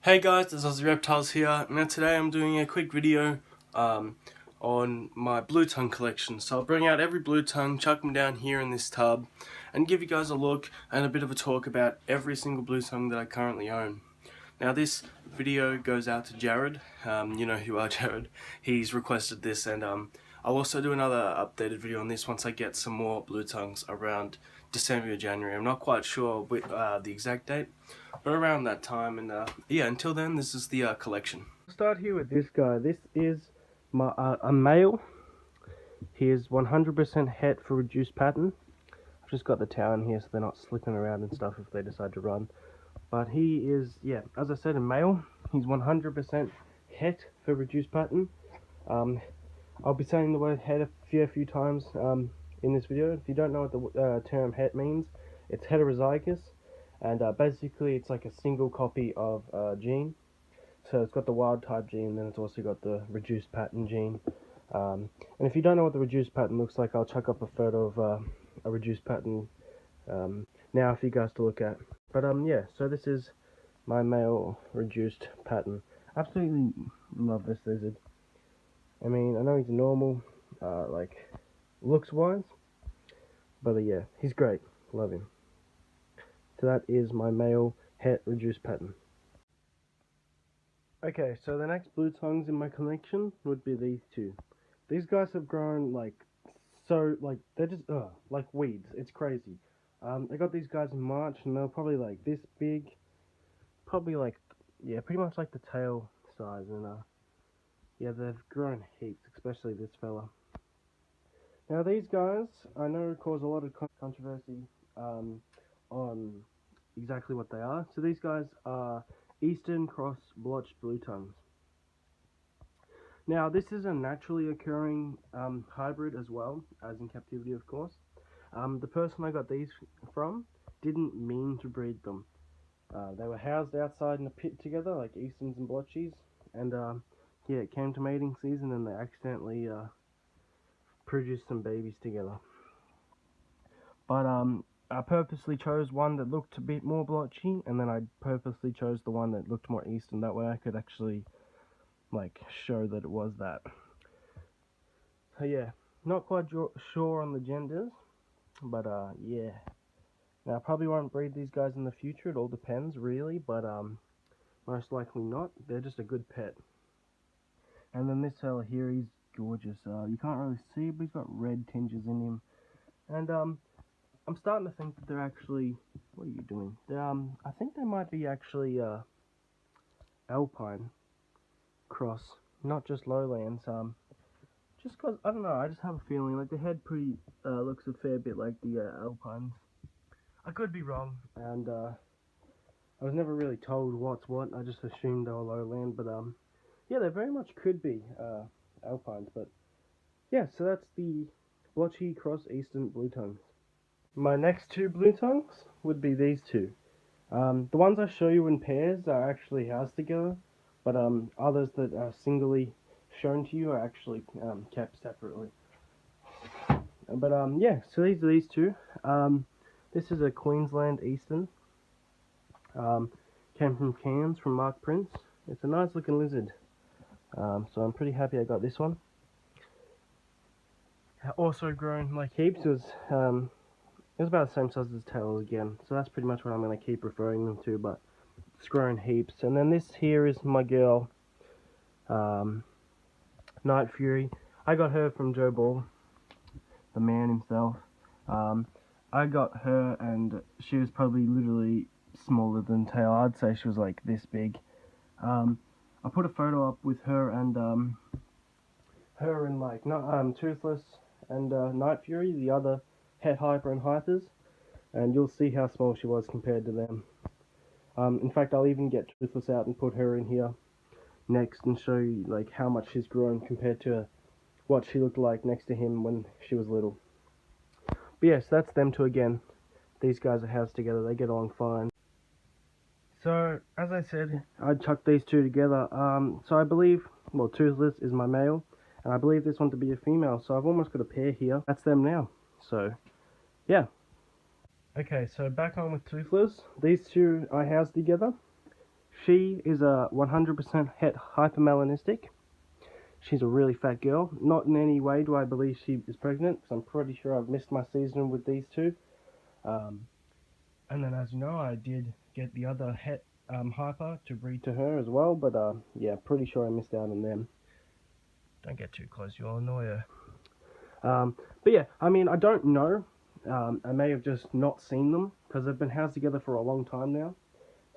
Hey guys, this is Aussie Reptilez here. Now today I'm doing a quick video on my blue tongue collection. So I'll bring out every blue tongue, chuck them down here in this tub, and give you guys a look and a bit of a talk about every single blue tongue that I currently own. Now this video goes out to Jared. You know who you are, Jared. He's requested this, and I'll also do another updated video on this once I get some more blue tongues around December or January. I'm not quite sure the exact date, but around that time. And yeah, until then, this is the collection. I'll start here with this guy. This is my a male. He is 100% het for reduced pattern. I've just got the towel in here so they're not slipping around and stuff if they decide to run. But he is, yeah, as I said, a male. He's 100% het for reduced pattern. I'll be saying the word het a few times in this video. If you don't know what the term het means, it's heterozygous, and basically it's like a single copy of a gene. So it's got the wild type gene, and then it's also got the reduced pattern gene. And if you don't know what the reduced pattern looks like, I'll chuck up a photo of a reduced pattern now for you guys to look at. But yeah, so this is my male reduced pattern. Absolutely love this lizard. I mean, I know he's normal, like, looks-wise, but yeah, he's great. Love him. So that is my male het reduced pattern. Okay, so the next blue tongues in my collection would be these two. These guys have grown, like, so, like, they're just, like weeds. It's crazy. I got these guys in March, and they're probably, like, this big. Probably, like, yeah, pretty much like the tail size, and, yeah, they've grown heaps, especially this fella. Now these guys, I know, cause a lot of controversy on exactly what they are. So these guys are Eastern cross blotched blue tongues. Now this is a naturally occurring hybrid as well, as in captivity of course. The person I got these from didn't mean to breed them. They were housed outside in a pit together, like Easterns and blotchies, and yeah, it came to mating season and they accidentally produced some babies together. But I purposely chose one that looked a bit more blotchy, and then I purposely chose the one that looked more Eastern. That way I could actually, like, show that it was that. So yeah, not quite sure on the genders, but yeah. Now I probably won't breed these guys in the future, it all depends really, but most likely not. They're just a good pet. And then this fella here, he's gorgeous. You can't really see, but he's got red tinges in him. And I'm starting to think that they're actually, what are you doing? I think they might be actually alpine cross, not just lowlands. Just cause I don't know, I just have a feeling like the head pretty looks a fair bit like the alpines. I could be wrong, and I was never really told what's what. I just assumed they were lowland, but yeah, they very much could be alpines. But yeah, so that's the blotchy cross Eastern blue tongues. My next two blue tongues would be these two. The ones I show you in pairs are actually housed together, but others that are singly shown to you are actually kept separately. But yeah, so these are these two. This is a Queensland Eastern. Came from Cairns from Mark Prince. It's a nice looking lizard. So I'm pretty happy I got this one. Also grown like heaps. It was about the same size as the tail again. So that's pretty much what I'm going to keep referring them to, but it's grown heaps. And then this here is my girl, Night Fury. I got her from Joe Ball, the man himself. I got her and she was probably literally smaller than tail. I'd say she was like this big. I put a photo up with her and like Toothless and Night Fury, the other het hyper and hypers, and you'll see how small she was compared to them. In fact, I'll even get Toothless out and put her in here next and show you like how much she's grown compared to what she looked like next to him when she was little. But yes, that's them two again. These guys are housed together, they get along fine. So, as I said, I chucked these two together. So I believe, well, Toothless is my male, and I believe this one to be a female, so I've almost got a pair here. That's them now. So, yeah. Okay, so back on with Toothless. These two I housed together. she is a 100% het hypermelanistic. She's a really fat girl. Not in any way do I believe she is pregnant, because I'm pretty sure I've missed my season with these two. And then, as you know, I did get the other het hyper to breed to her as well, but yeah, pretty sure I missed out on them. Don't get too close, you'll annoy her. But yeah, I mean, I don't know. I may have just not seen them, because they've been housed together for a long time now.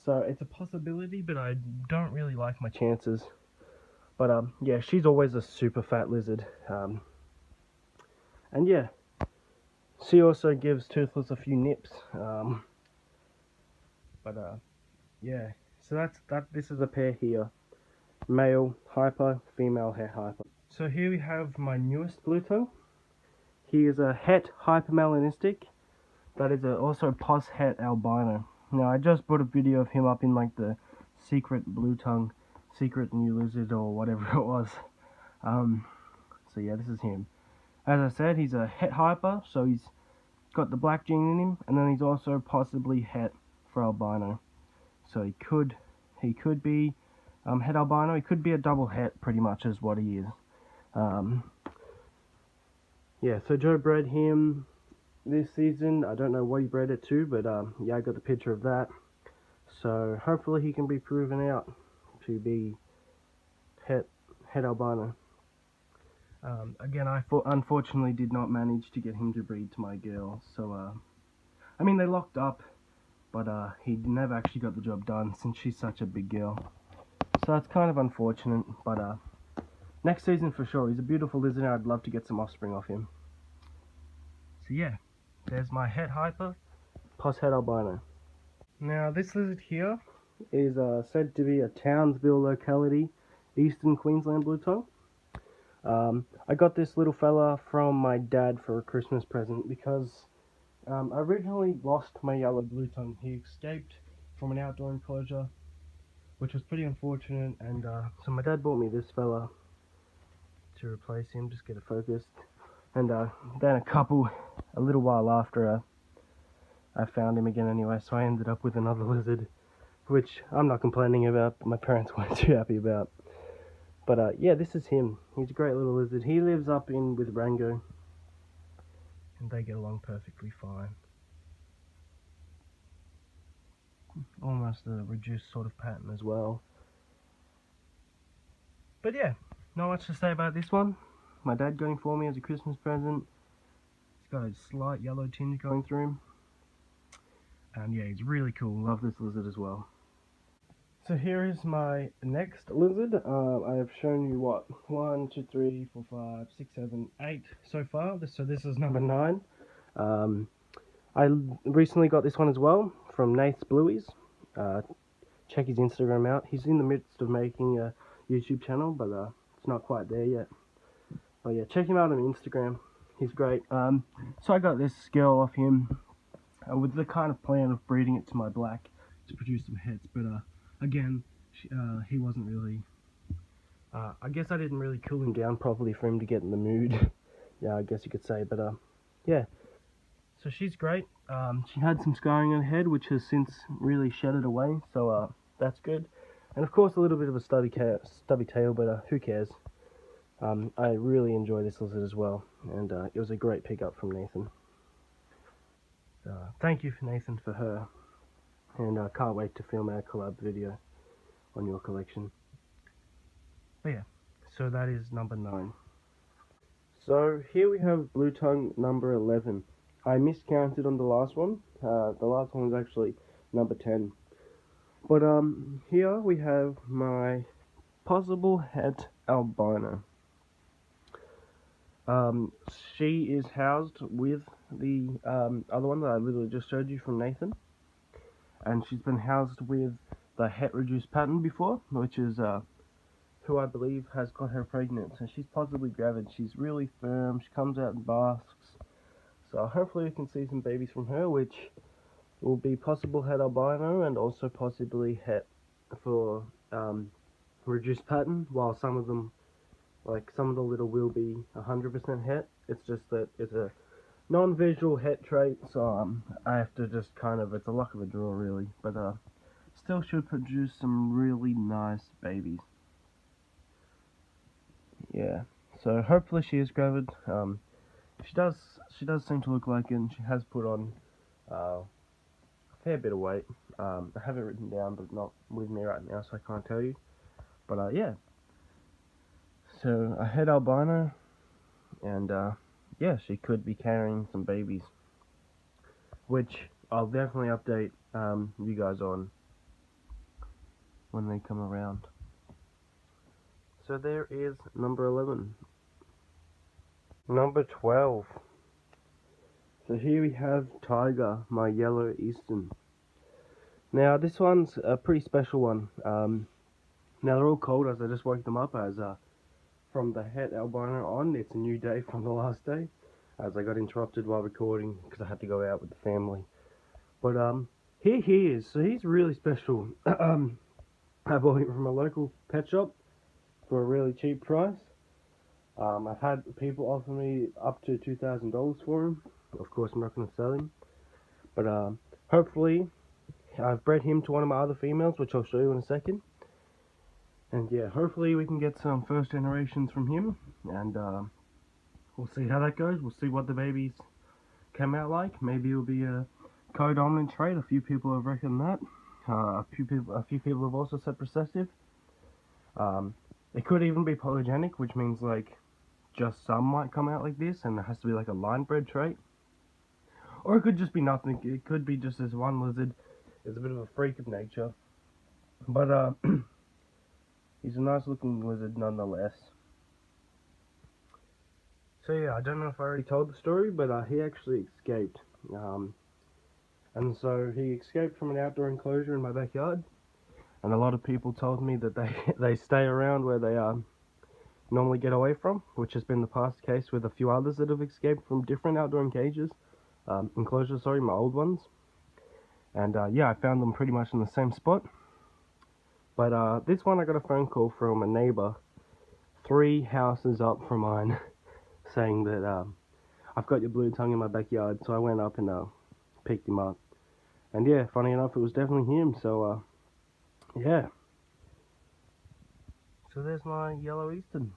So it's a possibility, but I don't really like my chances. But yeah, she's always a super fat lizard. And yeah, she also gives Toothless a few nips. Yeah, so this is a pair here. Male hyper, female het hyper. So here we have my newest blue tongue. He is a het hypermelanistic. That is also pos het albino. Now I just put a video of him up in like the secret blue tongue, secret new lizard or whatever it was. So yeah, this is him. As I said, he's a het hyper, so he's got the black gene in him, and then he's also possibly het for albino. So he could be het albino. He could be a double het, pretty much is what he is. Yeah, so Joe bred him this season. I don't know what he bred it to, but yeah, I got the picture of that. So hopefully he can be proven out to be het albino. Again, I unfortunately did not manage to get him to breed to my girl. So I mean, they locked up, but he never actually got the job done since she's such a big girl. So that's kind of unfortunate, but next season for sure. He's a beautiful lizard, and I'd love to get some offspring off him. So yeah, there's my het hyper, pos het albino. Now this lizard here is said to be a Townsville locality, eastern Queensland blue tongue. I got this little fella from my dad for a Christmas present because I originally lost my yellow blue tongue. He escaped from an outdoor enclosure, which was pretty unfortunate, and so my dad bought me this fella to replace him, just get it focused. And then a little while after, I found him again anyway, so I ended up with another lizard, which I'm not complaining about, but my parents weren't too happy about. But yeah, this is him. He's a great little lizard. He lives up in with Rango, and they get along perfectly fine. Almost a reduced sort of pattern as well. But yeah, not much to say about this one. My dad got him for me as a Christmas present. He's got a slight yellow tinge going through him. And yeah, he's really cool. Love this lizard as well. So here is my next lizard. I have shown you what? 1, 2, 3, 4, 5, 6, 7, 8 so far. So this is number 9. I recently got this one as well from Nate's Blueys. Check his Instagram out. He's in the midst of making a YouTube channel, but it's not quite there yet. But yeah, check him out on Instagram. He's great. So I got this girl off him with the kind of plan of breeding it to my black to produce some hets, but again, he wasn't really, I guess I didn't really cool him down properly for him to get in the mood. Yeah, I guess you could say, but yeah. So she's great. She had some scarring on her head, which has since really shedded away, so that's good. And of course a little bit of a stubby tail, but who cares? I really enjoy this lizard as well, and it was a great pickup from Nathan. Thank you, Nathan, for her, and I can't wait to film our collab video on your collection. But yeah, so that is number 9. So here we have blue tongue number 11. I miscounted on the last one. The last one was actually number 10. But here we have my possible het albino. She is housed with the other one that I literally just showed you from Nathan, and she's been housed with the het reduced pattern before, which is who I believe has got her pregnant. So she's possibly gravid. She's really firm. She comes out and basks. So hopefully we can see some babies from her, which will be possible het albino and also possibly het for reduced pattern, while some of them, like some of the little, will be 100% het. It's just that it's a non-visual het trait, so I have to just kind of, it's a luck of a draw really, but still should produce some really nice babies. Yeah, so hopefully she is gravid. She does seem to look like it, and she has put on a fair bit of weight. I have it written down, but not with me right now, so I can't tell you. But yeah, so I had albino, and yeah, she could be carrying some babies, which I'll definitely update you guys on when they come around. So there is number 11. Number 12. So here we have Tiger, my yellow eastern. Now this one's a pretty special one. Now they're all cold as I just woke them up, as from the het albino on, it's a new day from the last day, as I got interrupted while recording because I had to go out with the family. But here he is. So he's really special. I bought him from a local pet shop for a really cheap price. I've had people offer me up to $2,000 for him. Of course, I'm not going to sell him, but hopefully I've bred him to one of my other females, which I'll show you in a second. And yeah, hopefully we can get some first generations from him, and we'll see how that goes. We'll see what the babies come out like. Maybe it'll be a co-dominant trait. A few people have reckoned that. A few people have also said recessive. It could even be polygenic, which means like just some might come out like this, and it has to be like a line bred trait. Or it could just be nothing. It could be just this one lizard is a bit of a freak of nature. But he's a nice looking lizard nonetheless. So yeah, I don't know if I already told the story, but he actually escaped. And so he escaped from an outdoor enclosure in my backyard. And a lot of people told me that they stay around where they normally get away from, which has been the past case with a few others that have escaped from different outdoor enclosures, sorry, my old ones. And yeah, I found them pretty much in the same spot. But this one I got a phone call from a neighbor 3 houses up from mine saying that I've got your blue tongue in my backyard. So I went up and picked him up. And yeah, funny enough, it was definitely him. So yeah. So there's my yellow eastern.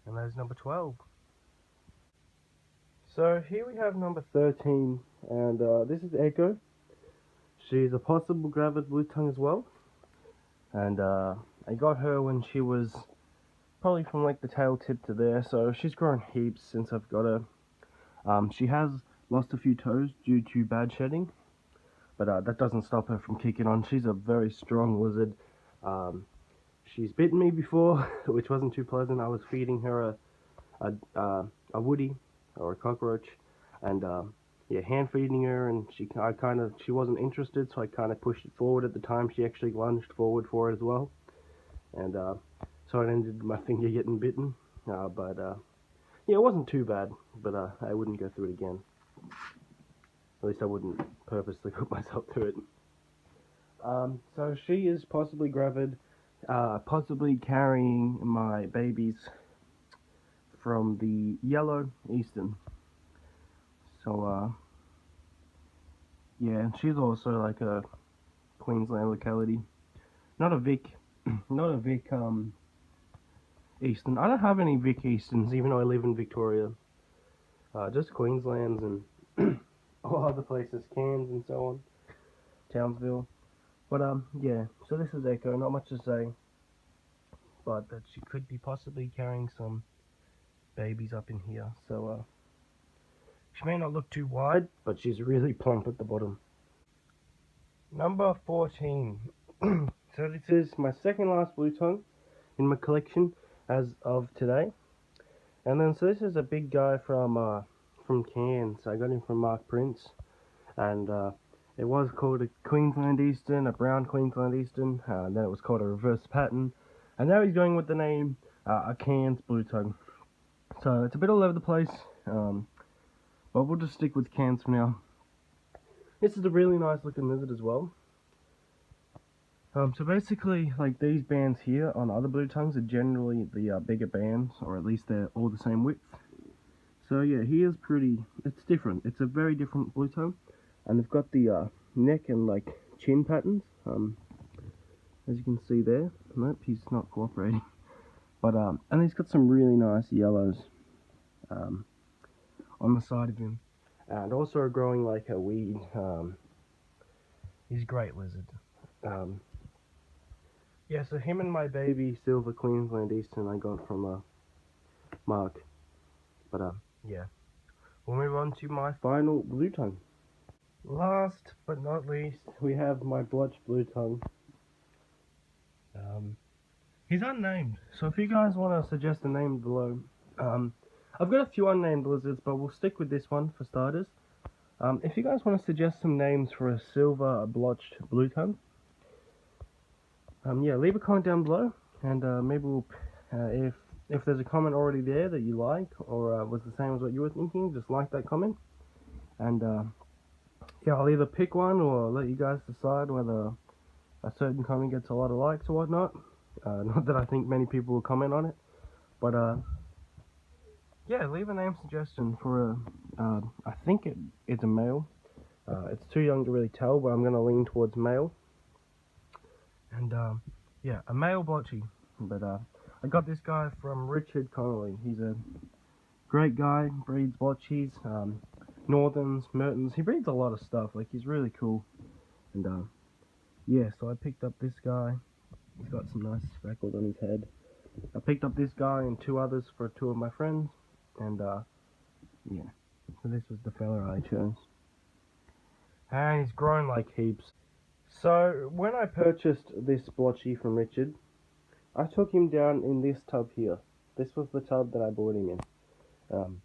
And there's number 12. So here we have number 13, and this is Echo. She's a possible gravid blue tongue as well. And I got her when she was probably from like the tail tip to there, so she's grown heaps since I've got her. She has lost a few toes due to bad shedding, but that doesn't stop her from kicking on. She's a very strong lizard. She's bitten me before, which wasn't too pleasant. I was feeding her a woody or a cockroach, and yeah, hand feeding her, and she wasn't interested, so I kind of pushed it forward. At the time she actually lunged forward for it as well, and so it ended with my finger getting bitten. But yeah, it wasn't too bad, but I wouldn't go through it again. At least I wouldn't purposely put myself through it. So she is possibly gravid, possibly carrying my babies from the yellow eastern. So yeah, she's also like a Queensland locality, not a Vic eastern. I don't have any Vic easterns, even though I live in Victoria. Just Queenslands and all other places, Cairns and so on, Townsville. But yeah, so this is Echo. Not much to say, but that she could be possibly carrying some babies up in here. So she may not look too wide, but she's really plump at the bottom. Number 14. So this is my second last blue tongue in my collection as of today. And then so this is a big guy from Cairns. I got him from Mark Prince, and it was called a Queensland Eastern, a brown Queensland Eastern, and then it was called a reverse pattern, and now he's going with the name a Cairns blue tongue. So it's a bit all over the place, but we'll just stick with Cairns for now. This is a really nice looking lizard as well. So basically, like these bands here on other blue tongues are generally the bigger bands, or at least they're all the same width. So yeah, he is pretty, it's different. It's a very different blue tongue, and they've got the neck and like chin patterns. As you can see there. Nope, he's not cooperating. But and he's got some really nice yellows on the side of him, and also growing like a weed. He's a great lizard. Yeah, so him and my baby Silver Queensland Eastern I got from Mark. But yeah, we'll move on to my final blue tongue. Last but not least, we have my blotched blue tongue. He's unnamed, so if you guys want to suggest a name below, I've got a few unnamed lizards, but we'll stick with this one for starters. If you guys want to suggest some names for a silver blotched blue tongue, yeah, leave a comment down below, and maybe we'll, if there's a comment already there that you like, or was the same as what you were thinking, just like that comment, and yeah, I'll either pick one or let you guys decide whether a certain comment gets a lot of likes or whatnot. Not that I think many people will comment on it, but yeah, leave a name suggestion for I think it's a male. It's too young to really tell, but I'm going to lean towards male. And yeah, a male blotchy. But I got this guy from Richard Connolly. He's a great guy, breeds blotchies, northerns, mertens. He breeds a lot of stuff. Like, he's really cool. And yeah, so I picked up this guy. He's got some nice speckles on his head. I picked up this guy and two others for two of my friends. And yeah, so this was the fella I chose. And he's grown like heaps. So when I purchased this blotchy from Richard, I took him down in this tub here. This was the tub that I bought him in.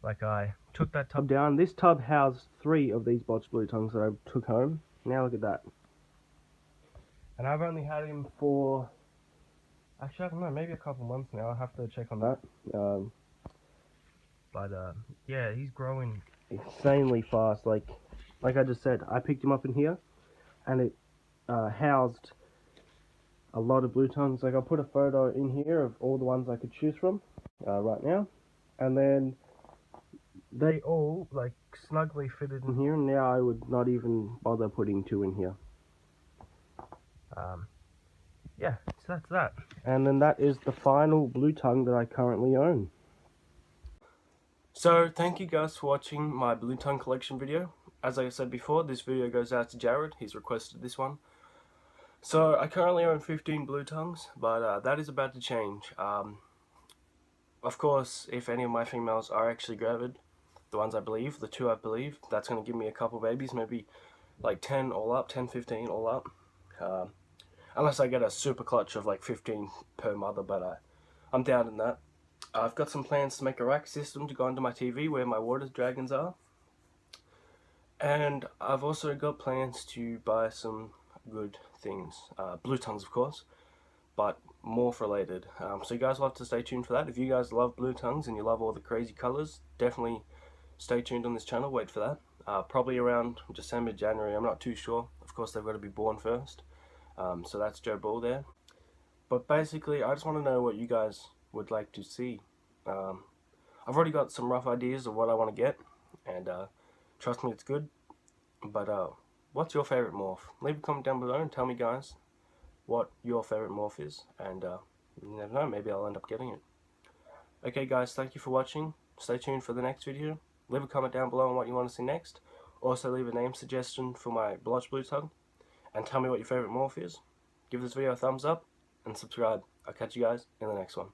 Like, I took that tub down. This tub housed 3 of these blotched blue tongues that I took home. Now look at that. And I've only had him for, actually I don't know, maybe a couple months now. I'll have to check on that. But yeah, he's growing insanely fast. Like I just said, I picked him up in here, and it housed a lot of blue tongues. Like, I'll put a photo in here of all the ones I could choose from right now, and then they all like snugly fitted in here. And now I would not even bother putting 2 in here. Yeah, so that's that. And then that is the final blue tongue that I currently own. So thank you guys for watching my blue tongue collection video. As I said before, this video goes out to Jared. He's requested this one. So I currently own 15 blue tongues, but that is about to change. Of course, if any of my females are actually gravid, the ones I believe, the 2 I believe, that's going to give me a couple babies, maybe like 10 all up, 10, 15 all up. Unless I get a super clutch of like 15 per mother, but I'm down in that. I've got some plans to make a rack system to go under my TV where my water dragons are. And I've also got plans to buy some good things. Blue tongues, of course, but morph related. So you guys will have to stay tuned for that. If you guys love blue tongues and you love all the crazy colors, definitely stay tuned on this channel. Wait for that. Probably around December, January. I'm not too sure. Of course, they've got to be born first. So that's Joe Ball there. But basically, I just want to know what you guys would like to see. I've already got some rough ideas of what I want to get, and trust me, it's good. But what's your favorite morph? Leave a comment down below and tell me, guys, what your favorite morph is, and you never know, maybe I'll end up getting it. Okay guys, thank you for watching. Stay tuned for the next video. Leave a comment down below on what you want to see next. Also leave a name suggestion for my blotched blue tongue, and tell me what your favorite morph is. Give this video a thumbs up and subscribe. I'll catch you guys in the next one.